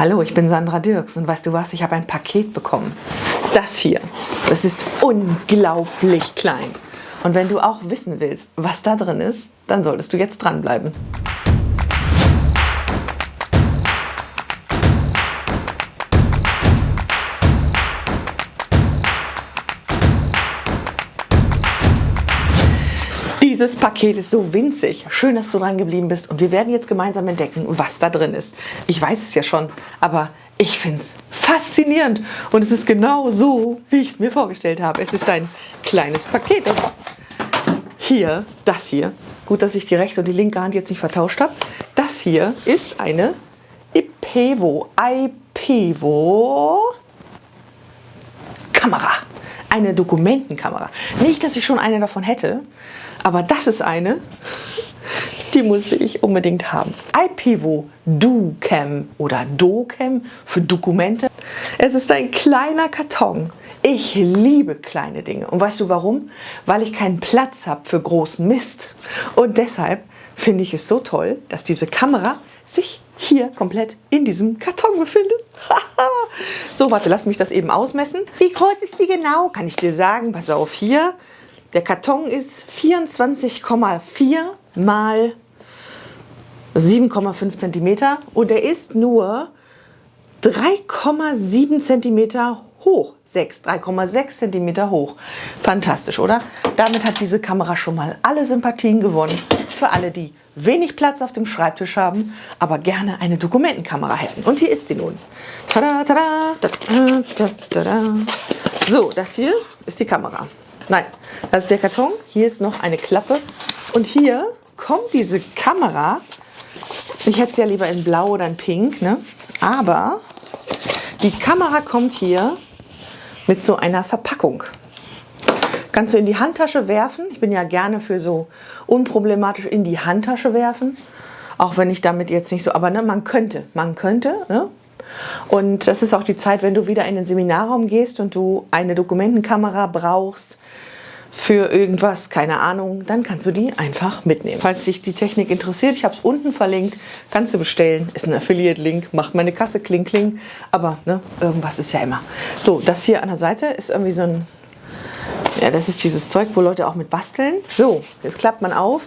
Hallo, ich bin Sandra Dirks und weißt du was, ich habe ein Paket bekommen. Das hier, das ist unglaublich klein. Und wenn du auch wissen willst, was da drin ist, dann solltest du jetzt dranbleiben. Dieses Paket ist so winzig. Schön, dass du dran geblieben bist und wir werden jetzt gemeinsam entdecken, was da drin ist. Ich weiß es ja schon, aber ich finde es faszinierend und es ist genau so, wie ich es mir vorgestellt habe. Es ist ein kleines Paket. Und hier, das hier, gut, dass ich die rechte und die linke Hand jetzt nicht vertauscht habe. Das hier ist eine IPEVO Kamera. Eine Dokumentenkamera. Nicht, dass ich schon eine davon hätte, aber das ist eine, die musste ich unbedingt haben. IPEVO DoCam oder DoCam für Dokumente. Es ist ein kleiner Karton. Ich liebe kleine Dinge. Und weißt du warum? Weil ich keinen Platz habe für großen Mist. Und deshalb finde ich es so toll, dass diese Kamera sich hier komplett in diesem Karton befindet. So, warte, lass mich das eben ausmessen. Wie groß ist die genau? Kann ich dir sagen. Pass auf, hier. Der Karton ist 24,4 mal 7,5 cm und er ist nur 3,7 cm hoch. 3,6 cm hoch. Fantastisch, oder? Damit hat diese Kamera schon mal alle Sympathien gewonnen. Für alle, die wenig Platz auf dem Schreibtisch haben, aber gerne eine Dokumentenkamera hätten. Und hier ist sie nun. Tada, tada, tada, tada, tada. So, das hier ist die Kamera. Nein, das ist der Karton. Hier ist noch eine Klappe. Und hier kommt diese Kamera. Ich hätte sie ja lieber in Blau oder in Pink, ne? Aber die Kamera kommt hier mit so einer Verpackung. Kannst du in die Handtasche werfen. Ich bin ja gerne für so unproblematisch in die Handtasche werfen. Auch wenn ich damit jetzt nicht so, aber ne, man könnte, ne? Und das ist auch die Zeit, wenn du wieder in den Seminarraum gehst und du eine Dokumentenkamera brauchst für irgendwas, keine Ahnung, dann kannst du die einfach mitnehmen. Falls dich die Technik interessiert, ich habe es unten verlinkt, kannst du bestellen. Ist ein Affiliate-Link, macht meine Kasse kling kling, aber ne, irgendwas ist ja immer. So, das hier an der Seite ist irgendwie so ein, ja, das ist dieses Zeug, wo Leute auch mit basteln. So, jetzt klappt man auf,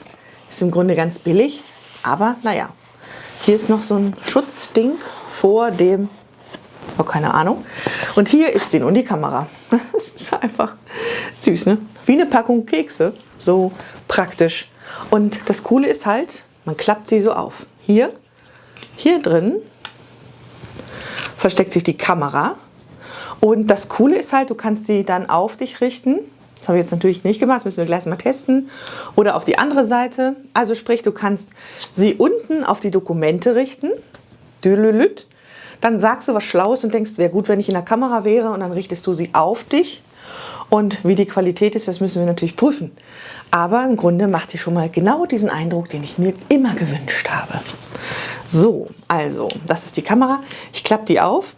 ist im Grunde ganz billig, aber naja. Hier ist noch so ein Schutzding vor dem, oh, keine Ahnung. Und hier ist sie nun, die Kamera. Das ist einfach süß, ne? Wie eine Packung Kekse, so praktisch. Und das Coole ist halt, man klappt sie so auf. Hier drin versteckt sich die Kamera. Und das Coole ist halt, du kannst sie dann auf dich richten. Das habe ich jetzt natürlich nicht gemacht, das müssen wir gleich mal testen. Oder auf die andere Seite. Also sprich, du kannst sie unten auf die Dokumente richten. Dann sagst du was Schlaues und denkst, wäre gut, wenn ich in der Kamera wäre. Und dann richtest du sie auf dich. Und wie die Qualität ist, das müssen wir natürlich prüfen. Aber im Grunde macht sie schon mal genau diesen Eindruck, den ich mir immer gewünscht habe. So, also, das ist die Kamera. Ich klappe die auf.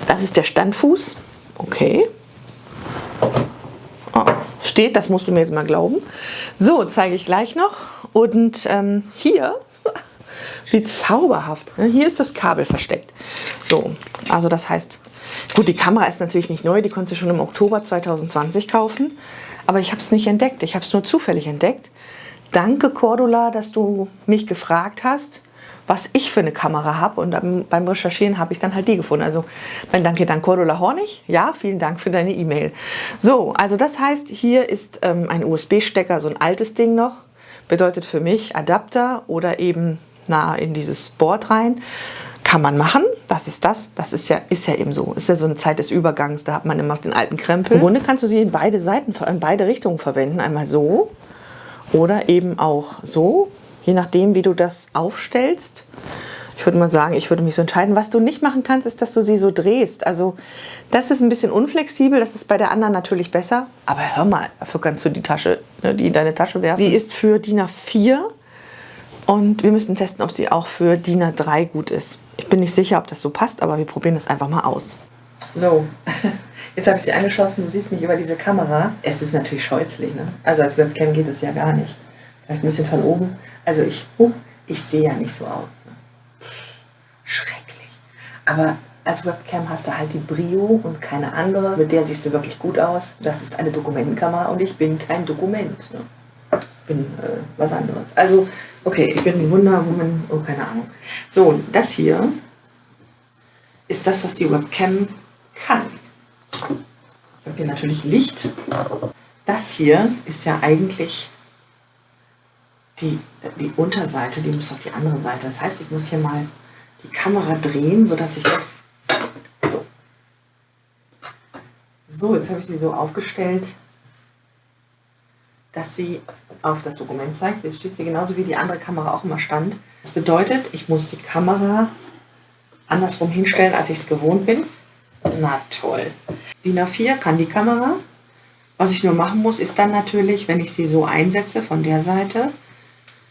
Das ist der Standfuß. Okay. Oh, steht, das musst du mir jetzt mal glauben. So, zeige ich gleich noch. Und hier, wie zauberhaft. Hier ist das Kabel versteckt. So, also das heißt, gut, die Kamera ist natürlich nicht neu, die konntest du schon im Oktober 2020 kaufen. Aber ich habe es nicht entdeckt, ich habe es nur zufällig entdeckt. Danke Cordula, dass du mich gefragt hast, was ich für eine Kamera habe. Und beim Recherchieren habe ich dann halt die gefunden. Also mein Danke an Cordula Hornig. Ja, vielen Dank für deine E-Mail. So, also das heißt, hier ist ein USB-Stecker, so ein altes Ding noch. Bedeutet für mich Adapter oder eben in dieses Board rein. Kann man machen, das ist ja eben so. Ist ja so eine Zeit des Übergangs, da hat man immer den alten Krempel. Im Grunde kannst du sie in beide Seiten, in beide Richtungen verwenden. Einmal so oder eben auch so, je nachdem, wie du das aufstellst. Ich würde mal sagen, ich würde mich so entscheiden. Was du nicht machen kannst, ist, dass du sie so drehst. Also das ist ein bisschen unflexibel, das ist bei der anderen natürlich besser. Aber hör mal, dafür kannst du die in deine Tasche werfen. Die ist für DIN A4 und wir müssen testen, ob sie auch für DIN A3 gut ist. Ich bin nicht sicher, ob das so passt, aber wir probieren das einfach mal aus. So, jetzt habe ich sie angeschlossen. Du siehst mich über diese Kamera. Es ist natürlich scheußlich, ne? Also als Webcam geht es ja gar nicht. Vielleicht ein bisschen von oben. Also ich sehe ja nicht so aus. Ne? Schrecklich. Aber als Webcam hast du halt die Brio und keine andere. Mit der siehst du wirklich gut aus. Das ist eine Dokumentenkamera und ich bin kein Dokument. Ne? Ich bin was anderes. Also, okay, ich bin Wonder Woman, oh, keine Ahnung. So, das hier ist das, was die Webcam kann. Ich habe hier natürlich Licht. Das hier ist ja eigentlich die Unterseite, die muss auf die andere Seite. Das heißt, ich muss hier mal die Kamera drehen, sodass ich das so, jetzt habe ich sie so aufgestellt, dass sie auf das Dokument zeigt. Jetzt steht sie genauso wie die andere Kamera auch immer stand. Das bedeutet, ich muss die Kamera andersrum hinstellen, als ich es gewohnt bin. Na toll. DIN A4 kann die Kamera. Was ich nur machen muss, ist dann natürlich, wenn ich sie so einsetze von der Seite,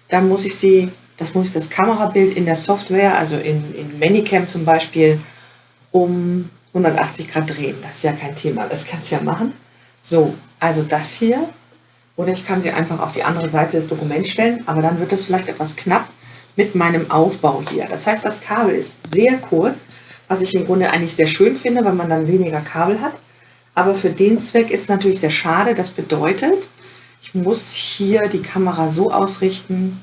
dann muss ich das Kamerabild in der Software, also in Manicam zum Beispiel, um 180 Grad drehen. Das ist ja kein Thema, das kannst du ja machen. So, also das hier. Oder ich kann sie einfach auf die andere Seite des Dokuments stellen, aber dann wird es vielleicht etwas knapp mit meinem Aufbau hier. Das heißt, das Kabel ist sehr kurz, was ich im Grunde eigentlich sehr schön finde, weil man dann weniger Kabel hat. Aber für den Zweck ist es natürlich sehr schade. Das bedeutet, ich muss hier die Kamera so ausrichten.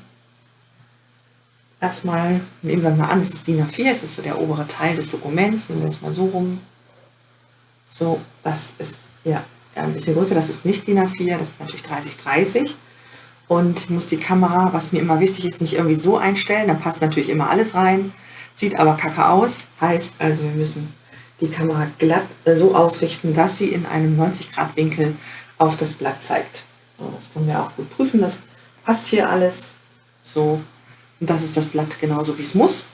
Erstmal nehmen wir mal an, es ist DIN A4, es ist so der obere Teil des Dokuments. Nehmen wir es mal so rum. So, das ist ja ein bisschen größer, das ist nicht DIN A4, das ist natürlich 30-30. Und muss die Kamera, was mir immer wichtig ist, nicht irgendwie so einstellen. Da passt natürlich immer alles rein, sieht aber kacke aus. Heißt also, wir müssen die Kamera glatt so ausrichten, dass sie in einem 90-Grad-Winkel auf das Blatt zeigt. So, das können wir auch gut prüfen, das passt hier alles so. Und das ist das Blatt genauso wie es muss.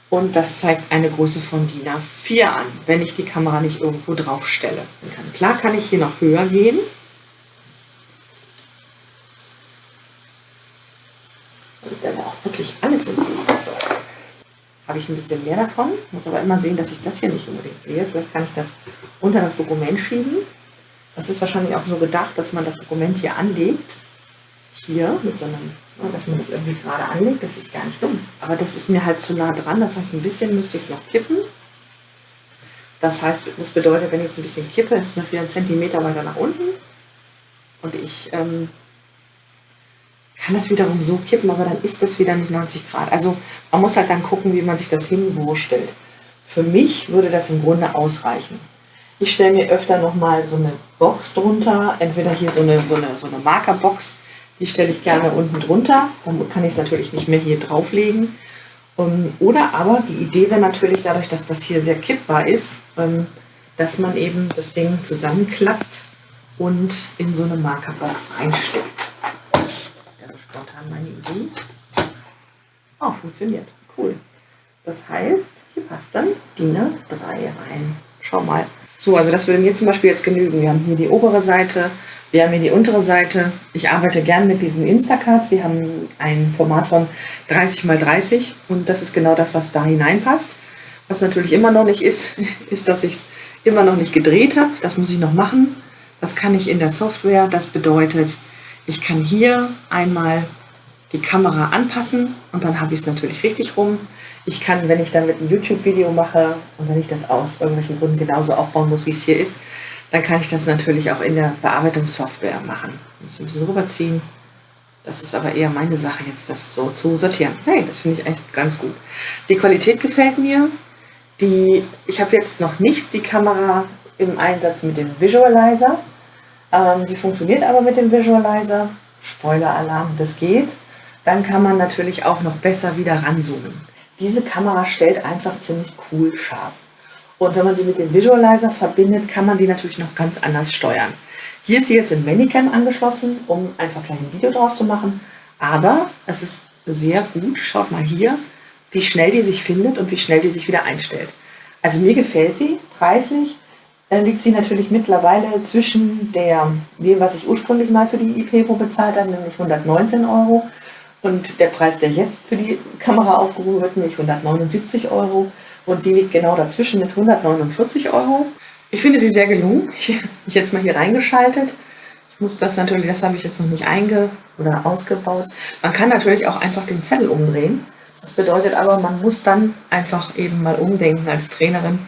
Und das zeigt eine Größe von DIN A4 an, wenn ich die Kamera nicht irgendwo drauf stelle. Klar kann ich hier noch höher gehen. Und dann auch wirklich alles in dieses so. Habe ich ein bisschen mehr davon, muss aber immer sehen, dass ich das hier nicht unbedingt sehe. Vielleicht kann ich das unter das Dokument schieben. Das ist wahrscheinlich auch so gedacht, dass man das Dokument hier anlegt. Hier mit so einem, dass man das irgendwie gerade anlegt, das ist gar nicht dumm. Aber das ist mir halt zu nah dran, das heißt, ein bisschen müsste ich es noch kippen. Das heißt, das bedeutet, wenn ich es ein bisschen kippe, ist es noch wieder 1 Zentimeter weiter nach unten. Und ich kann das wiederum so kippen, aber dann ist das wieder nicht 90 Grad. Also man muss halt dann gucken, wie man sich das hinwurstelt. Für mich würde das im Grunde ausreichen. Ich stelle mir öfter nochmal so eine Box drunter, entweder hier so eine Markerbox, die stelle ich gerne unten drunter, dann kann ich es natürlich nicht mehr hier drauflegen. Oder aber die Idee wäre natürlich dadurch, dass das hier sehr kippbar ist, dass man eben das Ding zusammenklappt und in so eine Markerbox reinsteckt. Also spontan meine Idee. Oh, funktioniert. Cool. Das heißt, hier passt dann DIN A3 rein. Schau mal. So, also das würde mir zum Beispiel jetzt genügen. Wir haben hier die obere Seite, wir haben hier die untere Seite. Ich arbeite gern mit diesen Instacards. Die haben ein Format von 30 x 30 und das ist genau das, was da hineinpasst. Was natürlich immer noch nicht ist, ist, dass ich es immer noch nicht gedreht habe. Das muss ich noch machen. Das kann ich in der Software. Das bedeutet, ich kann hier einmal die Kamera anpassen und dann habe ich es natürlich richtig rum. Ich kann, wenn ich dann mit einem YouTube-Video mache und wenn ich das aus irgendwelchen Gründen genauso aufbauen muss, wie es hier ist, dann kann ich das natürlich auch in der Bearbeitungssoftware machen. Ich muss ein bisschen rüberziehen. Das ist aber eher meine Sache jetzt, das so zu sortieren. Hey, das finde ich echt ganz gut. Die Qualität gefällt mir. Ich habe jetzt noch nicht die Kamera im Einsatz mit dem Visualizer. Sie funktioniert aber mit dem Visualizer. Spoiler-Alarm, das geht. Dann kann man natürlich auch noch besser wieder ranzoomen. Diese Kamera stellt einfach ziemlich cool scharf. Und wenn man sie mit dem Visualizer verbindet, kann man sie natürlich noch ganz anders steuern. Hier ist sie jetzt in Manicam angeschlossen, um einfach gleich ein Video draus zu machen. Aber es ist sehr gut, schaut mal hier, wie schnell die sich findet und wie schnell die sich wieder einstellt. Also mir gefällt sie, preislich liegt sie natürlich mittlerweile zwischen dem, was ich ursprünglich mal für die iPevo bezahlt habe, nämlich 119 €. Und der Preis, der jetzt für die Kamera aufgerufen wird, nämlich 179 €. Und die liegt genau dazwischen mit 149 €. Ich finde sie sehr gelungen. Ich habe mich jetzt mal hier reingeschaltet. Ich muss das natürlich, das habe ich jetzt noch nicht ausgebaut. Man kann natürlich auch einfach den Zettel umdrehen. Das bedeutet aber, man muss dann einfach eben mal umdenken als Trainerin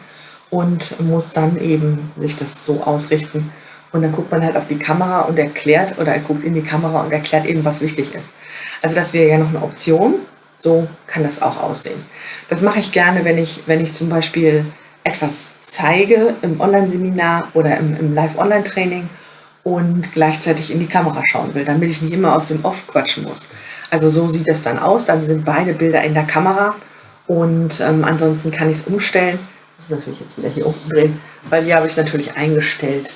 und muss dann eben sich das so ausrichten. Und dann guckt man halt auf die Kamera und erklärt, oder er guckt in die Kamera und erklärt eben, was wichtig ist. Also das wäre ja noch eine Option. So kann das auch aussehen. Das mache ich gerne, wenn ich zum Beispiel etwas zeige im Online-Seminar oder im Live-Online-Training und gleichzeitig in die Kamera schauen will, damit ich nicht immer aus dem Off quatschen muss. Also so sieht es dann aus. Dann sind beide Bilder in der Kamera und ansonsten kann ich es umstellen. Ich muss natürlich jetzt wieder hier unten drehen, weil hier habe ich es natürlich eingestellt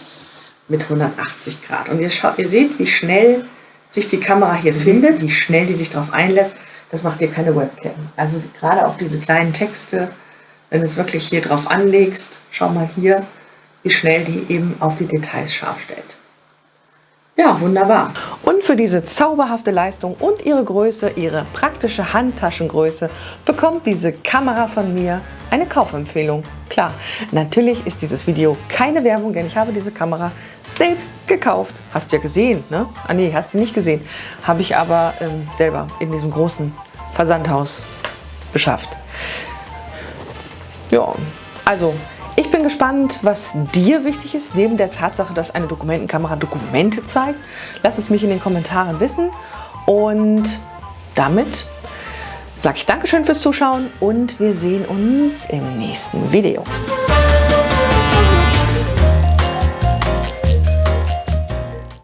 mit 180 Grad. Und ihr seht, wie schnell sich die Kamera hier findet, wie schnell die sich darauf einlässt. Das macht dir keine Webcam. Also gerade auf diese kleinen Texte, wenn du es wirklich hier drauf anlegst, schau mal hier, wie schnell die eben auf die Details scharf stellt. Ja, wunderbar. Und für diese zauberhafte Leistung und ihre Größe, ihre praktische Handtaschengröße, bekommt diese Kamera von mir eine Kaufempfehlung. Klar, natürlich ist dieses Video keine Werbung, denn ich habe diese Kamera selbst gekauft. Hast du ja gesehen, ne? Ah nee, hast du nicht gesehen. Habe ich aber selber in diesem großen Versandhaus beschafft. Ja, also ich bin gespannt, was dir wichtig ist, neben der Tatsache, dass eine Dokumentenkamera Dokumente zeigt. Lass es mich in den Kommentaren wissen. Und damit sage ich Dankeschön fürs Zuschauen und wir sehen uns im nächsten Video.